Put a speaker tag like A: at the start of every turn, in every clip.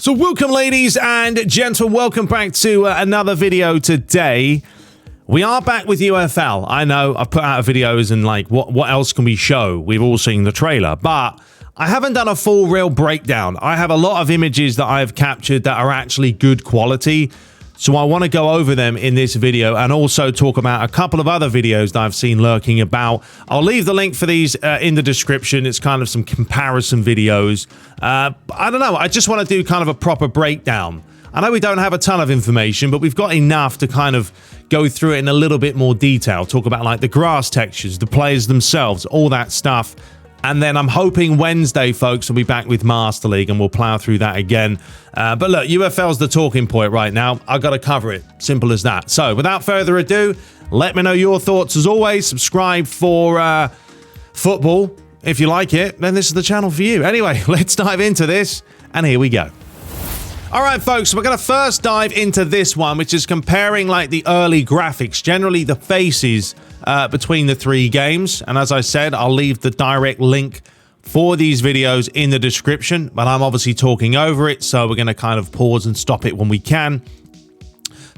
A: So welcome, ladies and gentlemen, welcome back to another video today. We are back with UFL. I know I've put out videos and like, what else can we show? We've all seen the trailer, but I haven't done a full real breakdown. I have a lot of images that I've captured that are actually good quality. So I want to go over them in this video and also talk about a couple of other videos that I've seen lurking about. I'll leave the link for these in the description. It's kind of some comparison videos. I don't know. I just want to do kind of a proper breakdown. I know we don't have a ton of information, but we've got enough to kind of go through it in a little bit more detail. Talk about like the grass textures, the players themselves, all that stuff. And then I'm hoping Wednesday, folks, will be back with Master League and we'll plow through that again. But look, UFL's the talking point right now. I've got to cover it. Simple as that. So without further ado, let me know your thoughts. As always, subscribe for football. If you like it, then this is the channel for you. Anyway, let's dive into this. And here we go. All right, folks, we're going to first dive into this one, which is comparing like the early graphics, generally the faces between the three games. And as I said, I'll leave the direct link for these videos in the description, but I'm obviously talking over it, so we're going to kind of pause and stop it when we can.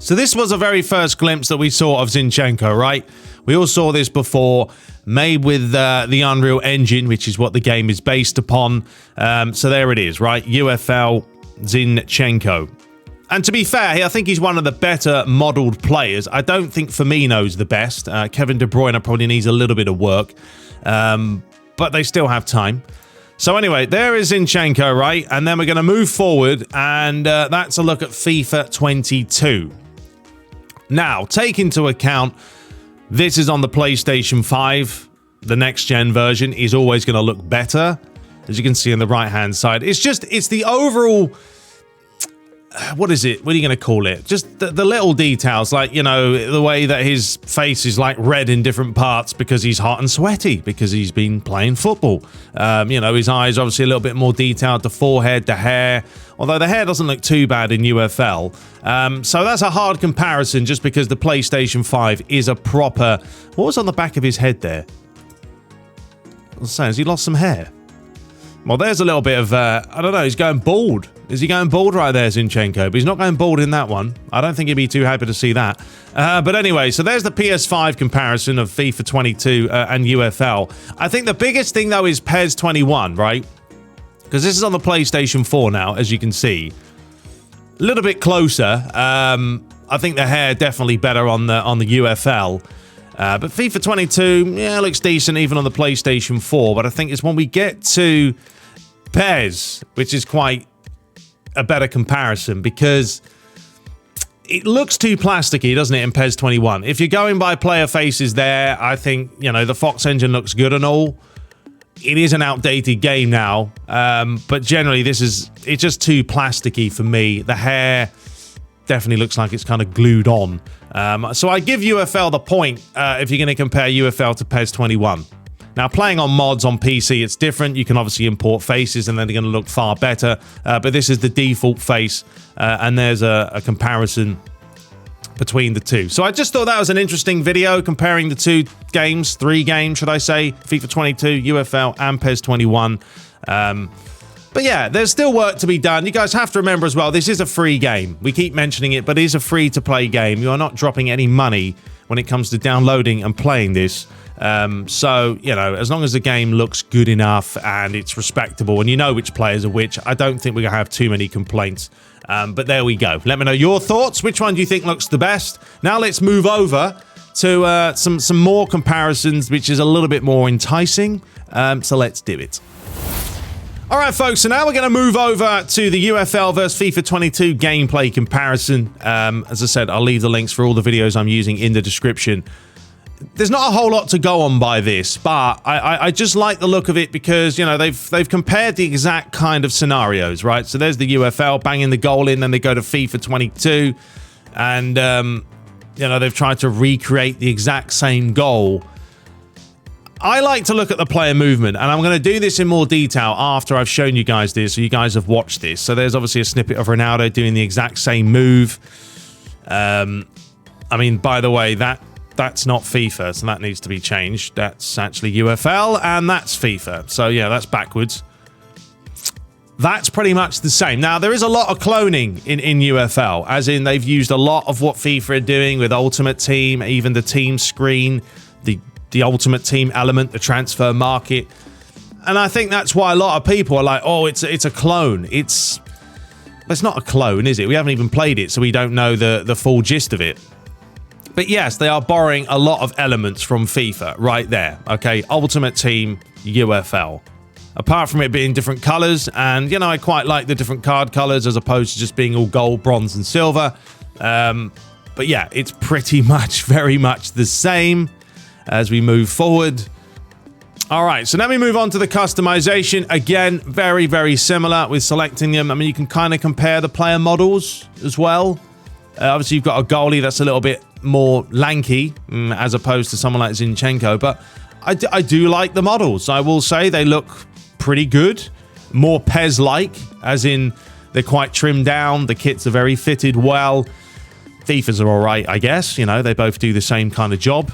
A: So this was a very first glimpse that we saw of Zinchenko, right? We all saw this before, made with the Unreal Engine, which is what the game is based upon. So there it is, right? UFL Zinchenko. And to be fair, I think he's one of the better modeled players. I don't think Firmino's the best. Kevin De Bruyne probably needs a little bit of work, but they still have time. So anyway, there is Zinchenko, right? And then we're going to move forward, and that's a look at FIFA 22. Now, take into account, this is on the PlayStation 5. The next-gen version is always going to look better, as you can see on the right-hand side. It's the overall... What is it? What are you going to call it? Just the little details, like, you know, the way that his face is like red in different parts because he's hot and sweaty because he's been playing football. You know, his eyes obviously a little bit more detailed, the forehead, the hair, although the hair doesn't look too bad in UFL. So that's a hard comparison just because the PlayStation 5 is a proper... What was on the back of his head there? I was saying, has he lost some hair? Well, there's a little bit of, I don't know, he's going bald. Is he going bald right there, Zinchenko? But he's not going bald in that one. I don't think he'd be too happy to see that. But anyway, so there's the PS5 comparison of FIFA 22 and UFL. I think the biggest thing, though, is PES 21, right? Because this is on the PlayStation 4 now, as you can see. A little bit closer. I think the hair definitely better on the UFL. But FIFA 22, yeah, looks decent even on the PlayStation 4. But I think it's when we get to PES, which is quite a better comparison because it looks too plasticky, doesn't it, in PES 21? If you're going by player faces there, I think, you know, the Fox engine looks good and all. It is an outdated game now, but generally it's just too plasticky for me. The hair definitely looks like it's kind of glued on. So I give UFL the point if you're going to compare UFL to PES 21. Now, playing on mods on PC, it's different. You can obviously import faces and then they're going to look far better. But this is the default face, and there's a comparison between the two. So I just thought that was an interesting video comparing the two games, three games, should I say, FIFA 22, UFL, and PES 21. But yeah, there's still work to be done. You guys have to remember as well, this is a free game. We keep mentioning it, but it is a free-to-play game. You are not dropping any money when it comes to downloading and playing this. So, you know, as long as the game looks good enough and it's respectable and you know which players are which, I don't think we're going to have too many complaints. But there we go. Let me know your thoughts. Which one do you think looks the best? Now let's move over to some more comparisons, which is a little bit more enticing. So let's do it. All right, folks, so now we're going to move over to the UFL versus FIFA 22 gameplay comparison. As I said, I'll leave the links for all the videos I'm using in the description. There's not a whole lot to go on by this, but I just like the look of it because, you know, they've compared the exact kind of scenarios, right? So there's the UFL banging the goal in, then they go to FIFA 22, and, you know, they've tried to recreate the exact same goal. I like to look at the player movement, and I'm going to do this in more detail after I've shown you guys this, so you guys have watched this. So there's obviously a snippet of Ronaldo doing the exact same move. I mean, by the way, that's not FIFA, so that needs to be changed. That's actually UFL, and that's FIFA. So yeah, that's backwards. That's pretty much the same. Now, there is a lot of cloning in UFL, as in they've used a lot of what FIFA are doing with Ultimate Team, even the team screen, the Ultimate Team element, the transfer market. And I think that's why a lot of people are like, oh, it's a clone. It's not a clone, is it? We haven't even played it, so we don't know the full gist of it. But yes, they are borrowing a lot of elements from FIFA right there. Okay, Ultimate Team, UFL. Apart from it being different colors, and, you know, I quite like the different card colors as opposed to just being all gold, bronze, and silver. But yeah, it's pretty much, very much the same as we move forward. All right, so now we move on to the customization. Again, very, very similar with selecting them. I mean, you can kind of compare the player models as well. Obviously, you've got a goalie that's a little bit more lanky as opposed to someone like Zinchenko, but I do like the models. I will say they look pretty good, more PES-like, as in they're quite trimmed down. The kits are very fitted well. FIFA's are all right, I guess. You know, they both do the same kind of job.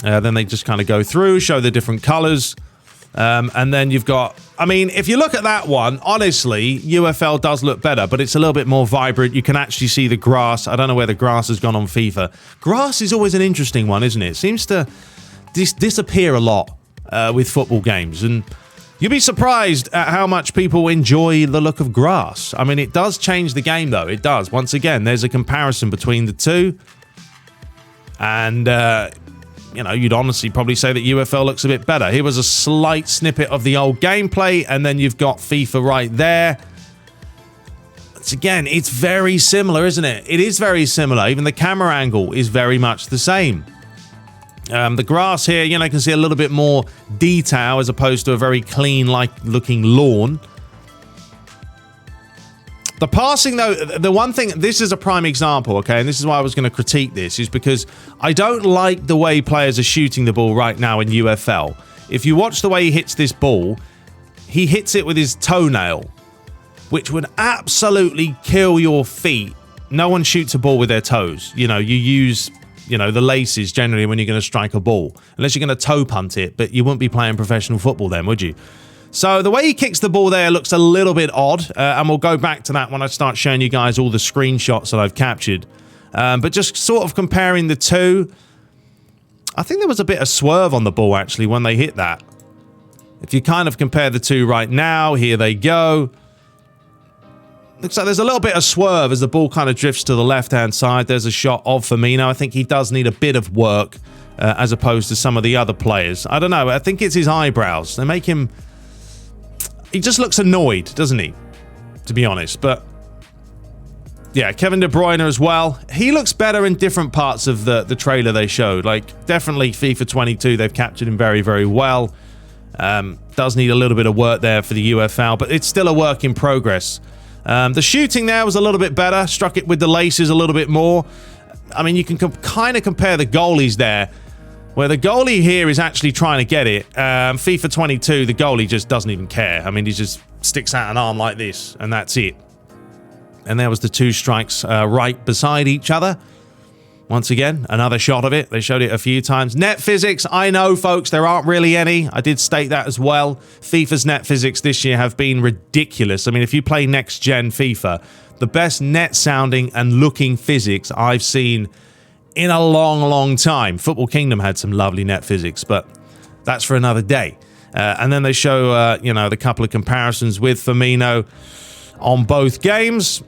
A: Then they just kind of go through, show the different colors. And then you've got, I mean, if you look at that one, honestly, UFL does look better, but it's a little bit more vibrant. You can actually see the grass. I don't know where the grass has gone on FIFA. Grass is always an interesting one, isn't it? It seems to disappear a lot with football games. And you'll be surprised at how much people enjoy the look of grass. I mean, it does change the game, though. It does. Once again, there's a comparison between the two. And, you know, you'd honestly probably say that UFL looks a bit better. Here was a slight snippet of the old gameplay, and then you've got FIFA right there. Once again, it's very similar, isn't it? It is very similar. Even the camera angle is very much the same. The grass here, you know, you can see a little bit more detail as opposed to a very clean-like looking lawn. The passing, though, the one thing, this is a prime example, okay, and this is why I was going to critique this, is because I don't like the way players are shooting the ball right now in UFL. If you watch the way he hits this ball, he hits it with his toenail, which would absolutely kill your feet. No one shoots a ball with their toes. You know, you use, you know, the laces generally when you're going to strike a ball, unless you're going to toe punt it, but you wouldn't be playing professional football then, would you? So the way he kicks the ball there looks a little bit odd, and we'll go back to that when I start showing you guys all the screenshots that I've captured. But just sort of comparing the two, I think there was a bit of swerve on the ball, actually, when they hit that. If you kind of compare the two right now, here they go. Looks like there's a little bit of swerve as the ball kind of drifts to the left-hand side. There's a shot of Firmino. I think he does need a bit of work as opposed to some of the other players. I don't know. I think it's his eyebrows. They make him... He just looks annoyed, doesn't he? To be honest. But yeah, Kevin De Bruyne as well. He looks better in different parts of the trailer they showed. Like, definitely FIFA 22, they've captured him very, very well. Does need a little bit of work there for the UFL, but it's still a work in progress. The shooting there was a little bit better. Struck it with the laces a little bit more. I mean, you can kind of compare the goalies there, where the goalie here is actually trying to get it. FIFA 22, the goalie just doesn't even care. I mean, he just sticks out an arm like this, and that's it. And there was the two strikes right beside each other. Once again, another shot of it. They showed it a few times. Net physics, I know, folks, there aren't really any. I did state that as well. FIFA's net physics this year have been ridiculous. I mean, if you play next-gen FIFA, the best net sounding and looking physics I've seen in a long, long time. Football Kingdom had some lovely net physics, but that's for another day. And then they show, you know, the couple of comparisons with Firmino on both games.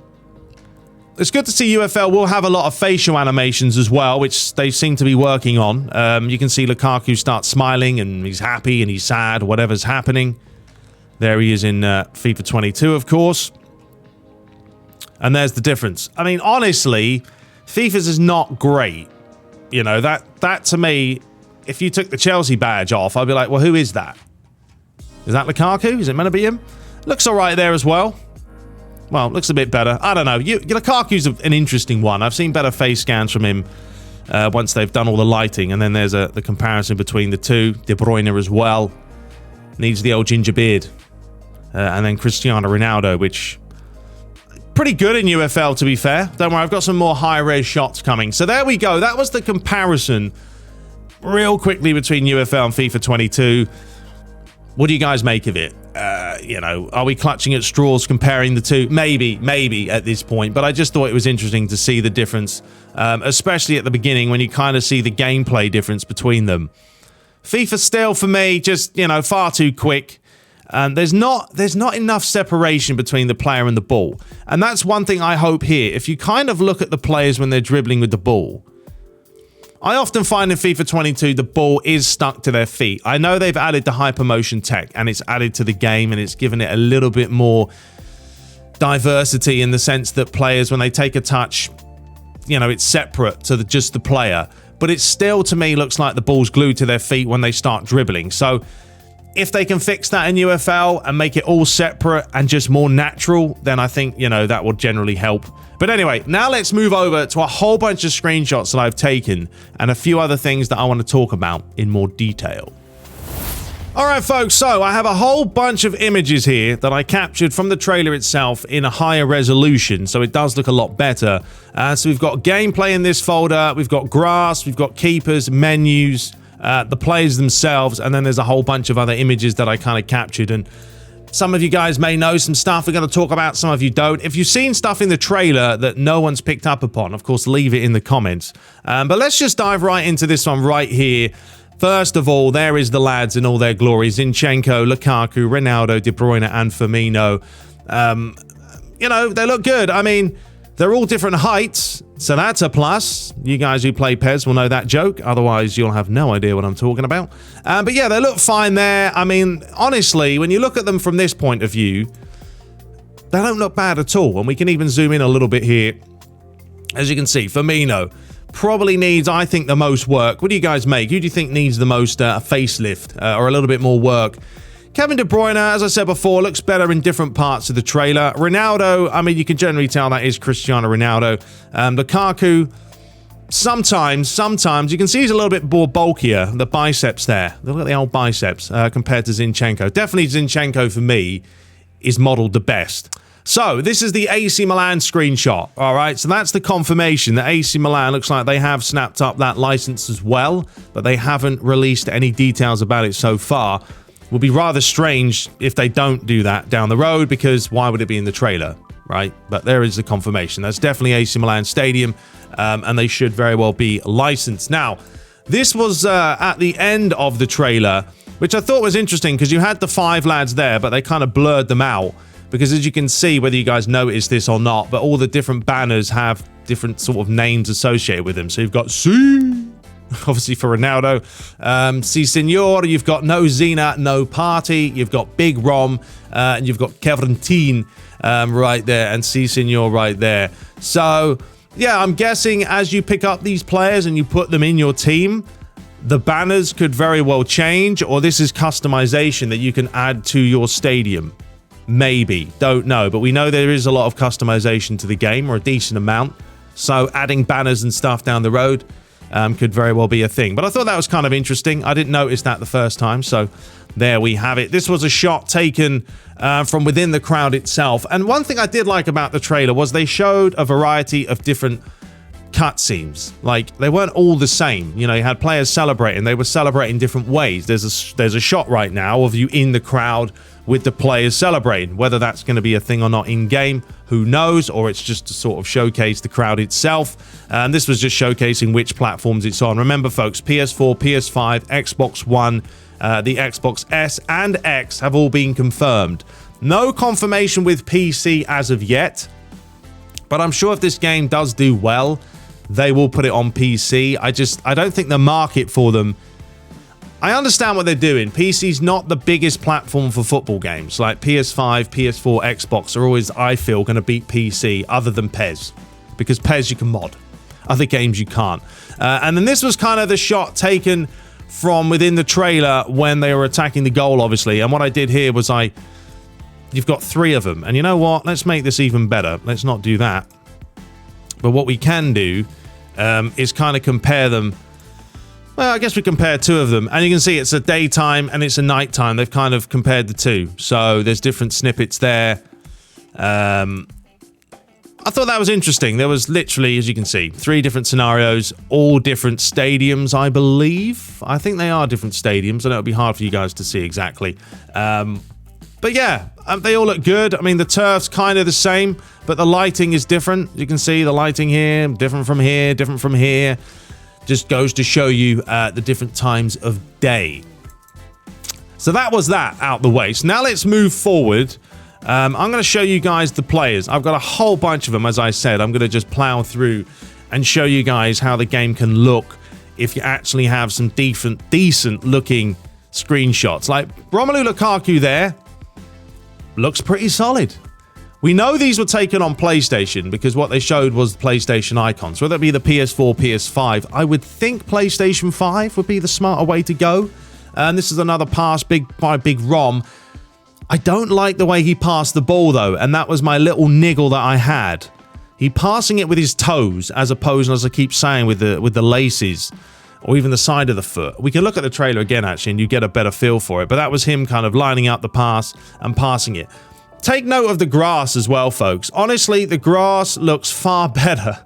A: It's good to see UFL will have a lot of facial animations as well, which they seem to be working on. You can see Lukaku start smiling, and he's happy, and he's sad, whatever's happening. There he is in FIFA 22, of course. And there's the difference. I mean, honestly, FIFA's is not great. You know, that to me, if you took the Chelsea badge off, I'd be like, well, who is that? Is that Lukaku? Is it meant to be him? Looks all right there as well. Well, looks a bit better. I don't know. Lukaku's an interesting one. I've seen better face scans from him once they've done all the lighting. And then there's the comparison between the two. De Bruyne as well. Needs the old ginger beard. And then Cristiano Ronaldo, which... pretty good in UFL, to be fair. Don't worry, I've got some more high-res shots coming. So there we go. That was the comparison real quickly between UFL and FIFA 22. What do you guys make of it? you know, are we clutching at straws comparing the two? Maybe at this point, but I just thought it was interesting to see the difference, especially at the beginning when you kind of see the gameplay difference between them. FIFA still, for me, just, you know, far too quick. And there's not enough separation between the player and the ball. And that's one thing I hope here. If you kind of look at the players when they're dribbling with the ball, I often find in FIFA 22 the ball is stuck to their feet. I know they've added the hypermotion tech and it's added to the game and it's given it a little bit more diversity in the sense that players, when they take a touch, you know, it's separate to just the player. But it still, to me, looks like the ball's glued to their feet when they start dribbling. So if they can fix that in UFL and make it all separate and just more natural, then I think, you know, that will generally help. But anyway, now let's move over to a whole bunch of screenshots that I've taken and a few other things that I want to talk about in more detail. Alright folks, so I have a whole bunch of images here that I captured from the trailer itself in a higher resolution, so it does look a lot better. So we've got gameplay in this folder, we've got grass, we've got keepers, menus, the players themselves, and then there's a whole bunch of other images that I kind of captured. And some of you guys may know some stuff we're going to talk about, some of you don't. If you've seen stuff in the trailer that no one's picked up upon, of course, leave it in the comments. But let's just dive right into this one right here. First of all, there is the lads in all their glory. Zinchenko, Lukaku, Ronaldo, De Bruyne, and Firmino. You know, they look good. I mean, they're all different heights, so that's a plus. You guys who play PES will know that joke. Otherwise, you'll have no idea what I'm talking about. But yeah, they look fine there. I mean, honestly, when you look at them from this point of view, they don't look bad at all. And we can even zoom in a little bit here. As you can see, Firmino probably needs, I think, the most work. What do you guys make? Who do you think needs the most facelift or a little bit more work? Kevin De Bruyne, as I said before, looks better in different parts of the trailer. Ronaldo, I mean, you can generally tell that is Cristiano Ronaldo. Lukaku, sometimes, you can see he's a little bit more bulkier, the biceps there. Look at the old biceps compared to Zinchenko. Definitely Zinchenko, for me, is modeled the best. So, this is the AC Milan screenshot, all right? So that's the confirmation that AC Milan looks like they have snapped up that license as well, but they haven't released any details about it so far. Will be rather strange if they don't do that down the road, because why would it be in the trailer, right? But there is the confirmation. That's definitely AC Milan Stadium, and they should very well be licensed. Now, this was at the end of the trailer, which I thought was interesting because you had the 5 lads there, but they kind of blurred them out. Because as you can see, whether you guys noticed this or not, but all the different banners have different sort of names associated with them. So you've got C, obviously for Ronaldo, Si Senor, you've got No Zena, No Party, you've got Big Rom, and you've got Kevin right there, and Si Senor right there. So, yeah, I'm guessing as you pick up these players and you put them in your team, the banners could very well change, or this is customization that you can add to your stadium. Maybe, don't know, but we know there is a lot of customization to the game, or a decent amount, so adding banners and stuff down the road could very well be a thing. But I thought that was kind of interesting. I didn't notice that the first time, so there we have it. This was a shot taken from within the crowd itself, and one thing I did like about the trailer was they showed a variety of different cutscenes. Like, they weren't all the same. You know, you had players celebrating. They were celebrating different ways. There's a shot right now of you in the crowd with the players celebrating. Whether that's going to be a thing or not in-game, who knows, or it's just to sort of showcase the crowd itself. And this was just showcasing which platforms it's on. Remember, folks, PS4, PS5, Xbox One, the Xbox S and X have all been confirmed. No confirmation with PC as of yet, but I'm sure if this game does do well, they will put it on PC. I don't think the market for them... I understand what they're doing. PC's not the biggest platform for football games. Like PS5, PS4, Xbox are always, I feel, going to beat PC other than PES. Because PES you can mod. Other games you can't. And then this was kind of the shot taken from within the trailer when they were attacking the goal, obviously. And what I did here was you've got 3 of them. And you know what? Let's make this even better. Let's not do that. But what we can do is kind of compare them. Well, I guess we compare 2 of them, and you can see it's a daytime and it's a nighttime. They've kind of compared the 2, so there's different snippets there. I thought that was interesting. There was literally, as you can see, 3 different scenarios, all different stadiums, I believe. I think they are different stadiums, and it'll be hard for you guys to see exactly. But But yeah, they all look good. I mean, the turf's kind of the same, but the lighting is different. You can see the lighting here, different from here, different from here. Just goes to show you the different times of day. So that was that out the way. So now let's move forward. I'm going to show you guys the players. I've got a whole bunch of them, as I said. I'm going to just plow through and show you guys how the game can look if you actually have some decent looking screenshots. Like Romelu Lukaku there looks pretty solid. We know these were taken on PlayStation because what they showed was the PlayStation icons. Whether it be the PS4, PS5, I would think PlayStation 5 would be the smarter way to go. And this is another pass by Big Rom. I don't like the way he passed the ball though, and that was my little niggle that I had. He passing it with his toes as opposed, as I keep saying, with the laces or even the side of the foot. We can look at the trailer again actually and you get a better feel for it, but that was him kind of lining up the pass and passing it. Take note of the grass as well, folks. Honestly, the grass looks far better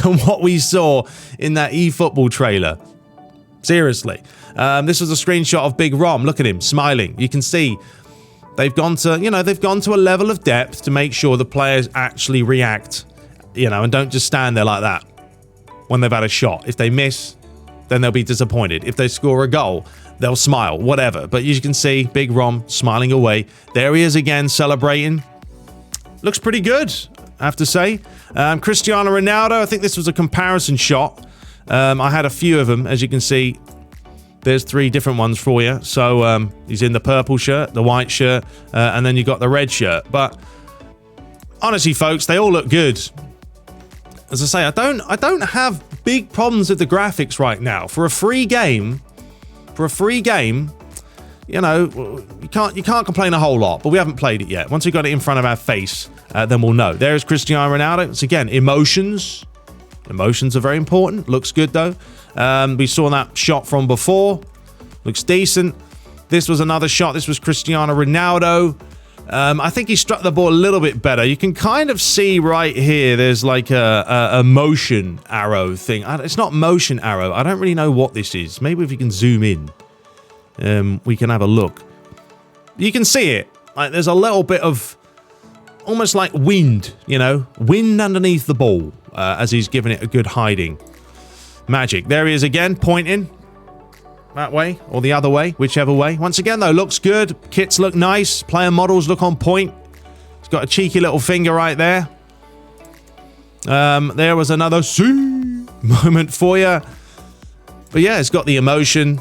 A: than what we saw in that eFootball trailer. Seriously. This was a screenshot of Big Rom. Look at him smiling. You can see they've gone to, they've gone to a level of depth to make sure the players actually react, and don't just stand there like that when they've had a shot. If they miss, then they'll be disappointed. If they score a goal, they'll smile, whatever. But you can see Big Rom smiling away. There he is again, celebrating. Looks pretty good, I have to say. Cristiano Ronaldo, I think this was a comparison shot. I had a few of them, as you can see. There's 3 different ones for you. So he's in the purple shirt, the white shirt, and then you got the red shirt. But honestly, folks, they all look good. As I say, I don't have big problems with the graphics right now. For a free game, you can't complain a whole lot. But we haven't played it yet. Once we got it in front of our face, then we'll know. There's Cristiano Ronaldo. It's again emotions. Emotions are very important. Looks good though. We saw that shot from before. Looks decent. This was another shot. This was Cristiano Ronaldo. I think he struck the ball a little bit better. You can kind of see right here, there's like a motion arrow thing. It's not motion arrow. I don't really know what this is. Maybe if you can zoom in, we can have a look. You can see it. Like there's a little bit of almost like wind, wind underneath the ball as he's giving it a good hiding. Magic. There he is again, pointing that way or the other way, whichever way. Once again, though, looks good. Kits look nice. Player models look on point. He's got a cheeky little finger right there. There was another moment for you. But yeah, it's got the emotion.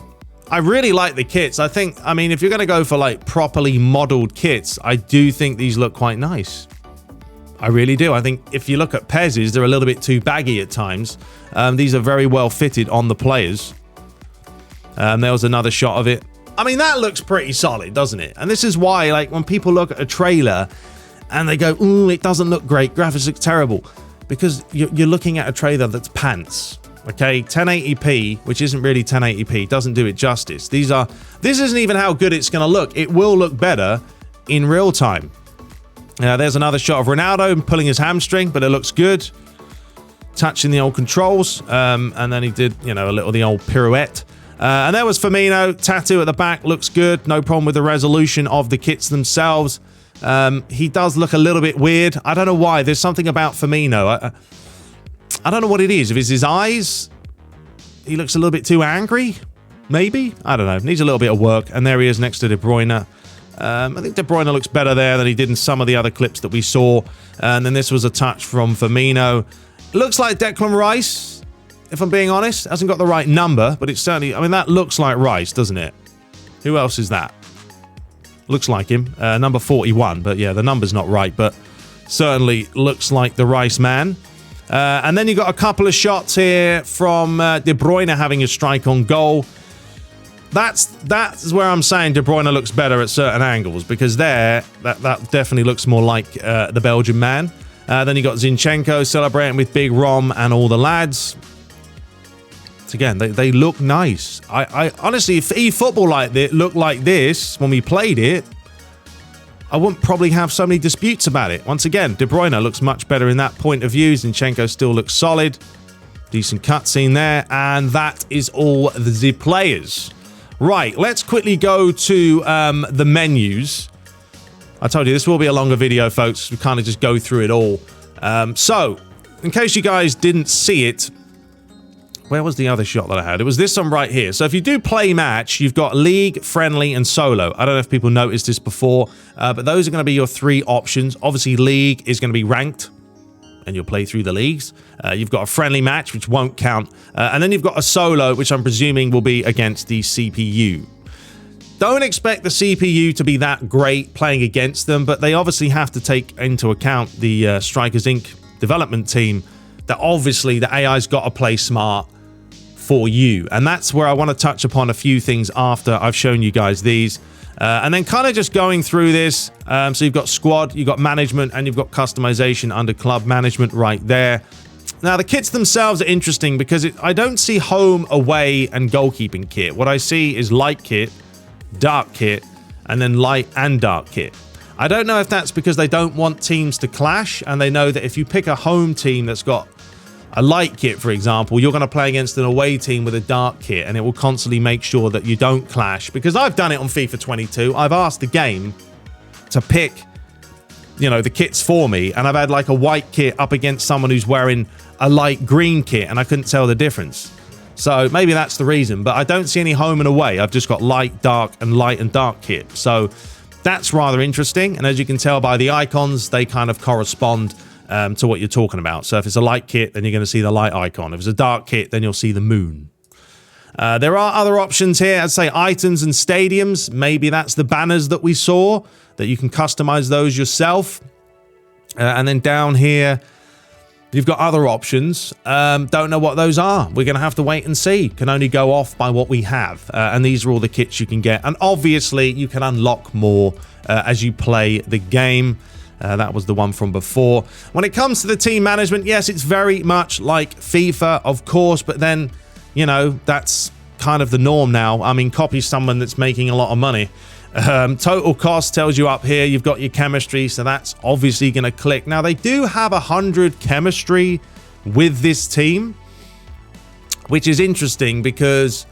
A: I really like the kits. I mean, if you're going to go for like properly modeled kits, I do think these look quite nice. I really do. I think if you look at PES's, they're a little bit too baggy at times. These are very well fitted on the players. There was another shot of it. I mean, that looks pretty solid, doesn't it? And this is why, like, when people look at a trailer and they go, ooh, it doesn't look great, graphics look terrible. Because you're looking at a trailer that's pants. Okay, 1080p, which isn't really 1080p, doesn't do it justice. This isn't even how good it's going to look. It will look better in real time. There's another shot of Ronaldo pulling his hamstring, but it looks good. Touching the old controls, and then he did, the old pirouette. And there was Firmino, tattoo at the back, looks good. No problem with the resolution of the kits themselves. He does look a little bit weird. I don't know why. There's something about Firmino. I don't know what it is. If it's his eyes, he looks a little bit too angry, maybe? I don't know. Needs a little bit of work. And there he is next to De Bruyne. I think De Bruyne looks better there than he did in some of the other clips that we saw. And then this was a touch from Firmino. It looks like Declan Rice, if I'm being honest. Hasn't got the right number, but it's certainly... I mean, that looks like Rice, doesn't it? Who else is that? Looks like him. Number 41, but yeah, the number's not right, but certainly looks like the Rice man. And then you got a couple of shots here from De Bruyne having a strike on goal. That's where I'm saying De Bruyne looks better at certain angles, because that definitely looks more like the Belgian man. Then you got Zinchenko celebrating with Big Rom and all the lads. So again, they look nice. I honestly, if eFootball looked like this when we played it, I wouldn't probably have so many disputes about it. Once again, De Bruyne looks much better in that point of view. Zinchenko still looks solid. Decent cutscene there. And that is all the players. Right, let's quickly go to the menus. I told you this will be a longer video, folks. We kind of just go through it all. So, in case you guys didn't see it, where was the other shot that I had? It was this one right here. So if you do play match, you've got League, Friendly, and Solo. I don't know if people noticed this before, but those are going to be your 3 options. Obviously, League is going to be ranked, and you'll play through the leagues. You've got a Friendly match, which won't count. And then you've got a Solo, which I'm presuming will be against the CPU. Don't expect the CPU to be that great playing against them, but they obviously have to take into account the Strikers Inc. development team, that obviously the AI's got to play smart for you. And that's where I want to touch upon a few things after I've shown you guys these. And then kind of just going through this. So you've got squad, you've got management, and you've got customization under club management right there. Now, the kits themselves are interesting because I don't see home, away, and goalkeeping kit. What I see is light kit, dark kit, and then light and dark kit. I don't know if that's because they don't want teams to clash, and they know that if you pick a home team that's got a light kit, for example, you're going to play against an away team with a dark kit, and it will constantly make sure that you don't clash. Because I've done it on FIFA 22. I've asked the game to pick, you know, the kits for me, and I've had like a white kit up against someone who's wearing a light green kit, and I couldn't tell the difference. So maybe that's the reason, but I don't see any home and away. I've just got light, dark, and light and dark kit. So that's rather interesting, and as you can tell by the icons, they kind of correspond to what you're talking about. So if it's a light kit, then you're going to see the light icon. If it's a dark kit, then you'll see the moon. There are other options here. I'd say items and stadiums. Maybe that's the banners that we saw, that you can customize those yourself. And then down here, you've got other options. Don't know what those are. We're going to have to wait and see. Can only go off by what we have. And these are all the kits you can get. And obviously, you can unlock more as you play the game. That was the one from before. When it comes to the team management, yes, it's very much like FIFA, of course, but then, you know, that's kind of the norm now. I mean, copy someone that's making a lot of money. Total cost tells you up here, you've got your chemistry, so that's obviously going to click. Now, they do have 100 chemistry with this team, which is interesting because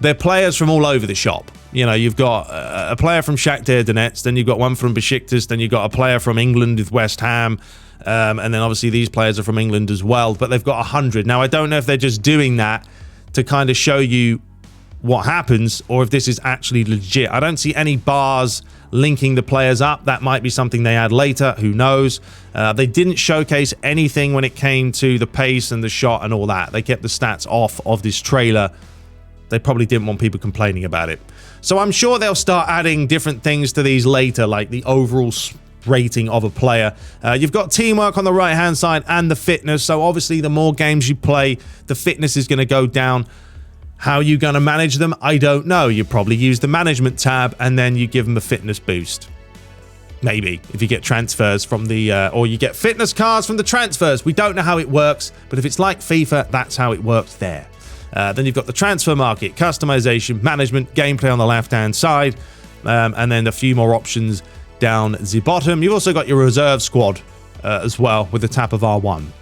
A: they're players from all over the shop. You know, you've got a player from Shakhtar Donetsk, then you've got one from Besiktas, then you've got a player from England with West Ham, and then obviously these players are from England as well, but they've got 100. Now, I don't know if they're just doing that to kind of show you what happens, or if this is actually legit. I don't see any bars linking the players up. That might be something they add later, who knows. They didn't showcase anything when it came to the pace and the shot and all that. They kept the stats off of this trailer. They probably didn't want people complaining about it. So I'm sure they'll start adding different things to these later, like the overall rating of a player. You've got teamwork on the right-hand side and the fitness. So obviously, the more games you play, the fitness is going to go down. How are you going to manage them? I don't know. You probably use the management tab, and then you give them a fitness boost. Maybe, if you get transfers from the... or you get fitness cards from the transfers. We don't know how it works, but if it's like FIFA, that's how it works there. Then you've got the transfer market, customization, management, gameplay on the left-hand side, and then a few more options down the bottom. You've also got your reserve squad as well with the tap of R1. And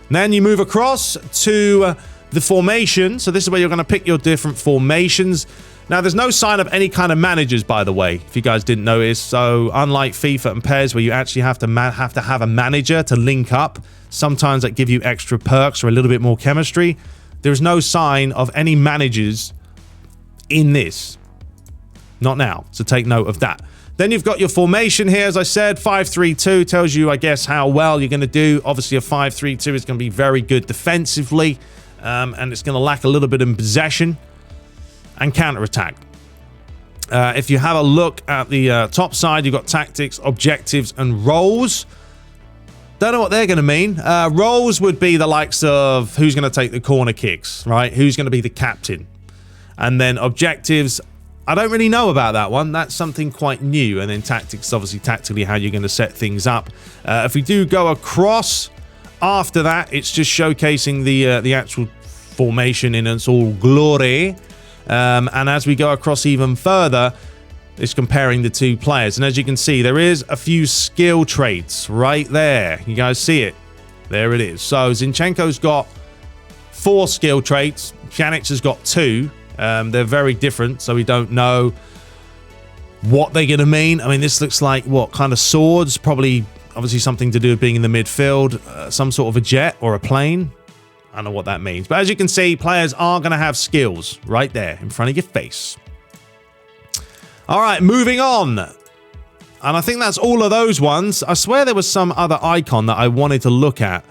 A: then you move across to the formation. So this is where you're going to pick your different formations. Now, there's no sign of any kind of managers, by the way, if you guys didn't notice. So unlike FIFA and PES, where you actually have to have a manager to link up, sometimes that give you extra perks or a little bit more chemistry. There's no sign of any managers in this. Not now. So take note of that. Then you've got your formation here. As I said, 5-3-2 tells you, I guess, how well you're going to do. Obviously, a 5-3-2 is going to be very good defensively. And it's going to lack a little bit in possession and counterattack. If you have a look at the top side, you've got tactics, objectives, and roles. Don't know what they're going to mean. Roles would be the likes of who's going to take the corner kicks, right? Who's going to be the captain? And then objectives, I don't really know about that one. That's something quite new. And then tactics, obviously tactically how you're going to set things up. If we do go across after that, it's just showcasing the actual formation in its all glory. And as we go across even further, it's comparing the two players. And as you can see, there is a few skill traits right there. You guys see it? There it is. So Zinchenko's got 4 skill traits. Pjanic has got 2. They're very different, so we don't know what they're going to mean. I mean, this looks like what kind of swords? Probably, obviously, something to do with being in the midfield. Some sort of a jet or a plane. I don't know what that means. But as you can see, players are going to have skills right there in front of your face. All right, moving on. And I think that's all of those ones. I swear there was some other icon that I wanted to look at.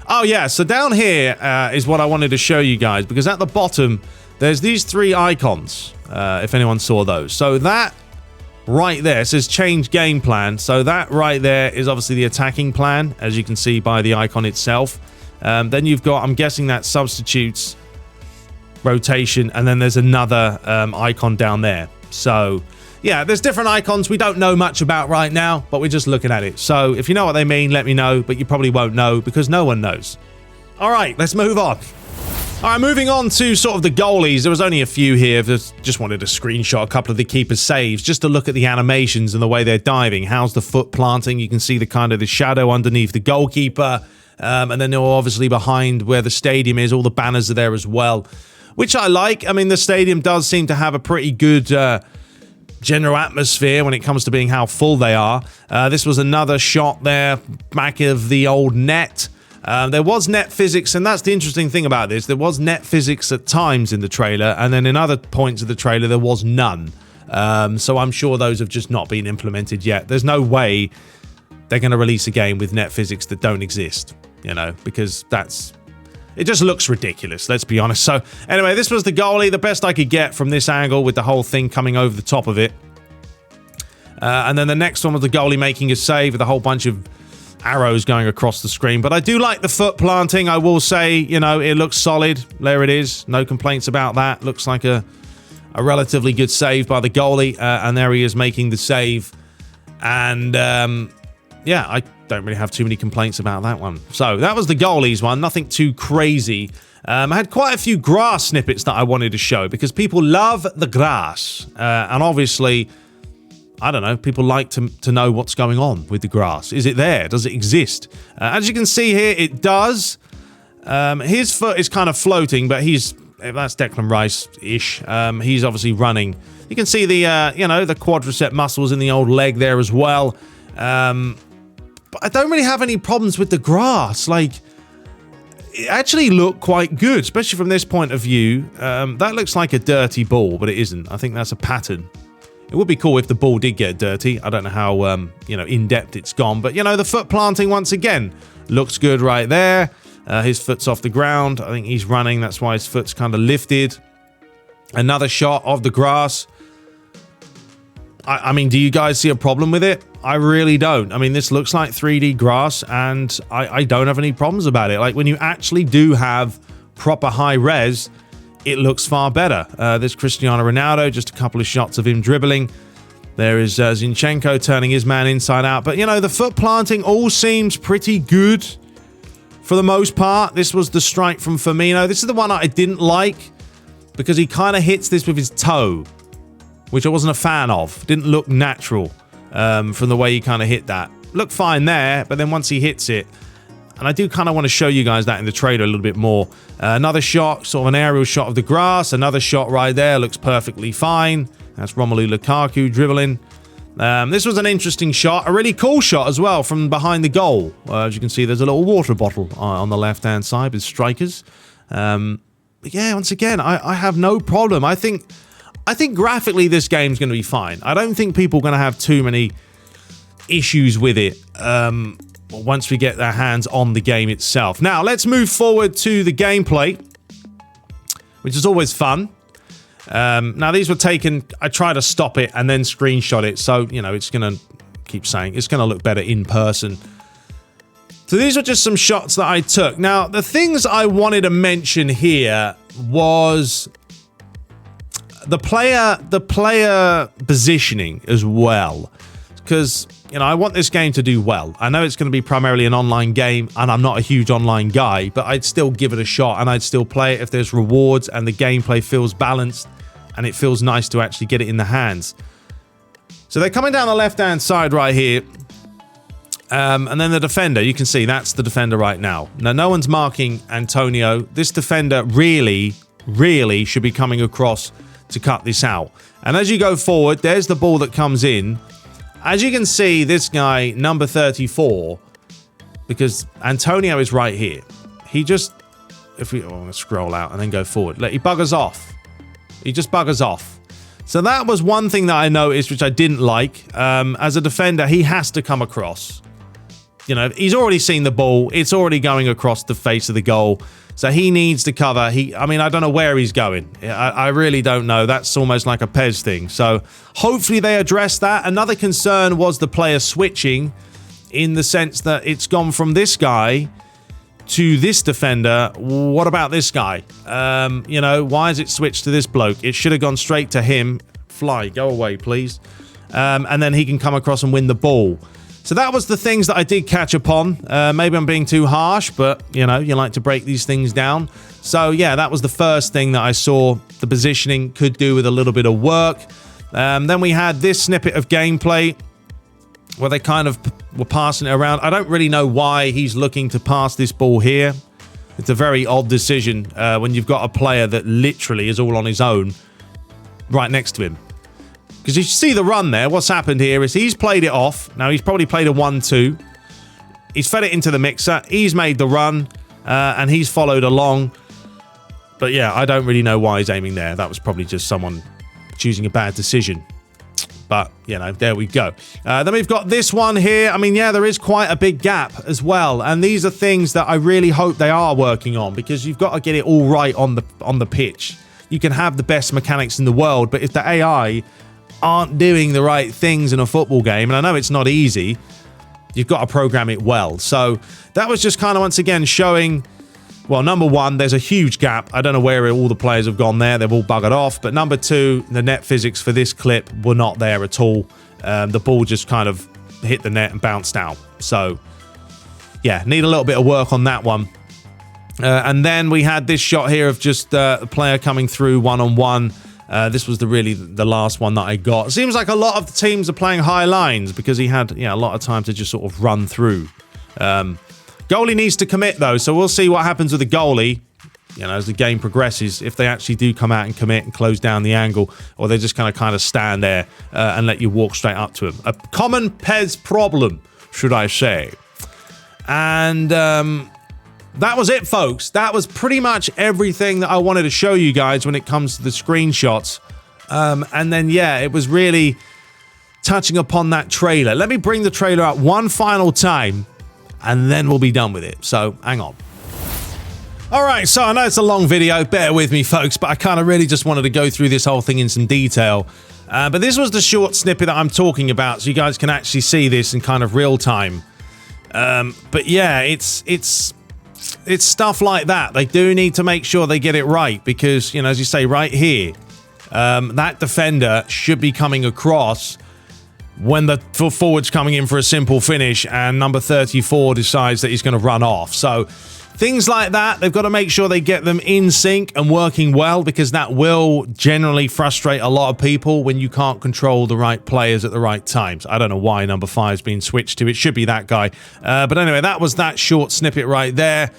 A: Oh, yeah. So down here is what I wanted to show you guys. Because at the bottom, there's these 3 icons. If anyone saw those. So that right there says change game plan. So that right there is obviously the attacking plan, as you can see by the icon itself. Then you've got, I'm guessing that substitutes rotation, and then there's another icon down there. So yeah, there's different icons we don't know much about right now, but we're just looking at it. So if you know what they mean, let me know, but you probably won't know because no one knows. All right, let's move on. All right, moving on to sort of the goalies. There was only a few here. Just wanted to screenshot a couple of the keeper's saves just to look at the animations and the way they're diving. How's the foot planting? You can see the kind of the shadow underneath the goalkeeper. And then they're obviously behind where the stadium is. All the banners are there as well, which I like. I mean, the stadium does seem to have a pretty good general atmosphere when it comes to being how full they are. This was another shot there, back of the old net. There was net physics, and that's the interesting thing about this. There was net physics at times in the trailer, and then in other points of the trailer, there was none. So I'm sure those have just not been implemented yet. There's no way they're going to release a game with net physics that don't exist, you know, because it just looks ridiculous, let's be honest. So anyway, this was the goalie, the best I could get from this angle with the whole thing coming over the top of it. And then the next one was the goalie making a save with a whole bunch of arrows going across the screen. But I do like the foot planting, I will say. You know, it looks solid. There it is. No complaints about that. Looks like a relatively good save by the goalie. And there he is making the save. And yeah, I don't really have too many complaints about that one. So that was the goalies one. Nothing too crazy. I had quite a few grass snippets that I wanted to show because people love the grass. And obviously, I don't know, people like to know what's going on with the grass. Is it there? Does it exist? As you can see here, it does. His foot is kind of floating, but that's Declan Rice-ish. He's obviously running. You can see the, you know, the quadricep muscles in the old leg there as well. But I don't really have any problems with the grass. Like, it actually looked quite good, especially from this point of view. That looks like a dirty ball, but it isn't. I think that's a pattern. It would be cool if the ball did get dirty. I don't know how, you know, in depth it's gone. But, you know, the foot planting, once again, looks good right there. His foot's off the ground. I think he's running. That's why his foot's kind of lifted. Another shot of the grass. I mean, do you guys see a problem with it? I really don't. I mean, this looks like 3D grass, and I don't have any problems about it. Like, when you actually do have proper high res, it looks far better. There's Cristiano Ronaldo, just a couple of shots of him dribbling. There is Zinchenko turning his man inside out. But, you know, the foot planting all seems pretty good for the most part. This was the strike from Firmino. This is the one I didn't like because he kind of hits this with his toe, which I wasn't a fan of. Didn't look natural from the way he kind of hit that. Looked fine there, but then once he hits it, and I do kind of want to show you guys that in the trailer a little bit more. Another shot, sort of an aerial shot of the grass. Another shot right there, looks perfectly fine. That's Romelu Lukaku dribbling. This was an interesting shot, a really cool shot as well from behind the goal. As you can see, there's a little water bottle on the left-hand side with strikers. But yeah, once again, I have no problem. I think graphically this game's going to be fine. I don't think people are going to have too many issues with it once we get their hands on the game itself. Now, let's move forward to the gameplay, which is always fun. Now, these were taken... I tried to stop it and then screenshot it, so, you know, it's going to... keep saying it's going to look better in person. So these were just some shots that I took. Now, the things I wanted to mention here was the player positioning as well, because, you know, I want this game to do well. I know it's going to be primarily an online game, and I'm not a huge online guy, but I'd still give it a shot, and I'd still play it if there's rewards and the gameplay feels balanced and it feels nice to actually get it in the hands. So they're coming down the left-hand side right here. And then the defender, you can see that's the defender right now. Now, no one's marking Antonio. This defender really should be coming across to cut this out. And as you go forward, there's the ball that comes in. As you can see, this guy, number 34, because Antonio is right here. He just, if we, I'm going to scroll out and then go forward. He buggers off. He just buggers off. So that was one thing that I noticed, which I didn't like. As a defender, he has to come across. You know, he's already seen the ball. It's already going across the face of the goal. So he needs to cover. I mean, I don't know where he's going. I really don't know. That's almost like a PES thing. So hopefully they address that. Another concern was the player switching, in the sense that it's gone from this guy to this defender. What about this guy? You know, why is it switched to this bloke? It should have gone straight to him. Fly, go away, please. And then he can come across and win the ball. So that was the things that I did catch upon. Maybe I'm being too harsh, but, you know, you like to break these things down. So, yeah, that was the first thing that I saw the positioning could do with a little bit of work. Then we had this snippet of gameplay where they kind of were passing it around. I don't really know why he's looking to pass this ball here. It's a very odd decision when you've got a player that literally is all on his own right next to him. Because you see the run there. What's happened here is he's played it off. Now, he's probably played a 1-2. He's fed it into the mixer. He's made the run, and he's followed along. But, yeah, I don't really know why he's aiming there. That was probably just someone choosing a bad decision. But, you know, there we go. Then we've got this one here. I mean, yeah, there is quite a big gap as well. And these are things that I really hope they are working on, because you've got to get it all right on the pitch. You can have the best mechanics in the world, but if the AI aren't doing the right things in a football game, and I know it's not easy, you've got to program it well. So that was just kind of once again showing, well, number one, there's a huge gap. I don't know where all the players have gone there. They've all buggered off. But number two, the net physics for this clip were not there at all. The ball just kind of hit the net and bounced out. So yeah, need a little bit of work on that one. And then we had this shot here of just a player coming through one-on-one. This was really the last one that I got. It seems like a lot of the teams are playing high lines, because he had a lot of time to just sort of run through. Goalie needs to commit, though, so we'll see what happens with the goalie, you know, as the game progresses, if they actually do come out and commit and close down the angle, or they're just going to kind of stand there and let you walk straight up to him. A common PES problem, should I say. And that was it, folks. That was pretty much everything that I wanted to show you guys when it comes to the screenshots. And then, yeah, it was really touching upon that trailer. Let me bring the trailer up one final time, and then we'll be done with it. So, hang on. All right, so I know it's a long video. Bear with me, folks, but I kind of really just wanted to go through this whole thing in some detail. But this was the short snippet that I'm talking about, so you guys can actually see this in kind of real time. But yeah, it's stuff like that. They do need to make sure they get it right, because, you know, as you say right here, that defender should be coming across when the forward's coming in for a simple finish and number 34 decides that he's going to run off. So things like that, they've got to make sure they get them in sync and working well, because that will generally frustrate a lot of people when you can't control the right players at the right times. I don't know why number 5 is being switched to. It should be that guy. But anyway, that was that short snippet right there.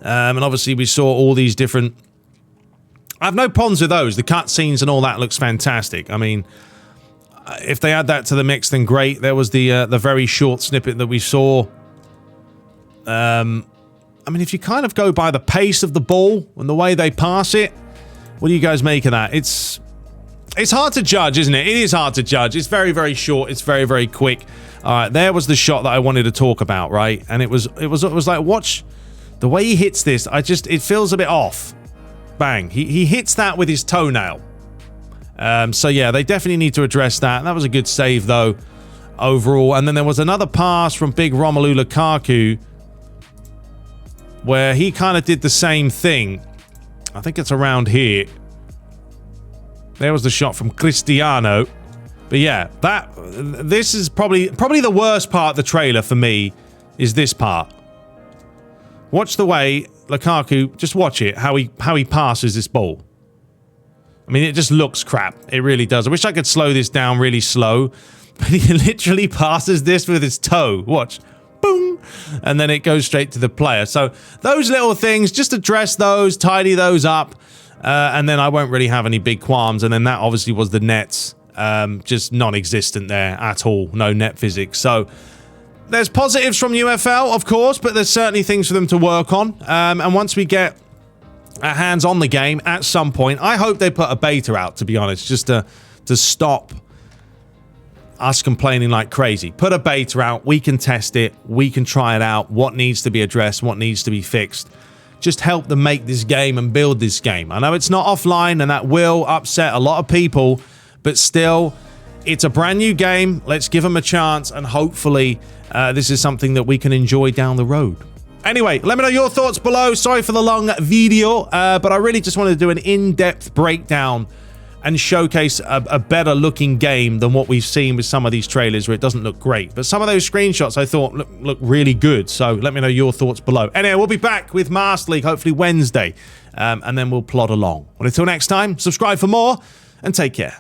A: And obviously we saw all these different... I have no problems with those. The cutscenes and all that looks fantastic. I mean, if they add that to the mix, then great. There was the very short snippet that we saw. I mean, if you kind of go by the pace of the ball and the way they pass it, what do you guys make of that? It's hard to judge, isn't it? It is hard to judge. It's very, very short. It's very, very quick. All right, there was the shot that I wanted to talk about, right? And it was like, watch the way he hits this. It feels a bit off. Bang. He hits that with his toenail. So yeah, they definitely need to address that. That was a good save though, overall. And then there was another pass from big Romelu Lukaku, where he kind of did the same thing. I think it's around here. There was the shot from Cristiano. But yeah, this is probably the worst part of the trailer for me, is this part. Watch the way Lukaku, just watch it, how he passes this ball. I mean, it just looks crap. It really does. I wish I could slow this down really slow, but he literally passes this with his toe. Watch. Boom. And then it goes straight to the player. So those little things, just address those, tidy those up. and then I won't really have any big qualms. And then that obviously was the nets, just non-existent there at all. No net physics. So there's positives from UFL, of course, but there's certainly things for them to work on. And once we get our hands on the game at some point, I hope they put a beta out, to be honest, just to stop us complaining like crazy. Put a beta out, we can test it, we can try it out, what needs to be addressed, what needs to be fixed. Just help them make this game and build this game. I know it's not offline and that will upset a lot of people, but still, it's a brand new game. Let's give them a chance, and hopefully this is something that we can enjoy down the road. Anyway, let me know your thoughts below. Sorry for the long video, but I really just wanted to do an in-depth breakdown and showcase a better looking game than what we've seen with some of these trailers where it doesn't look great. But some of those screenshots I thought look really good. So let me know your thoughts below. Anyway, we'll be back with Master League hopefully Wednesday, and then we'll plod along. Well, until next time, subscribe for more and take care.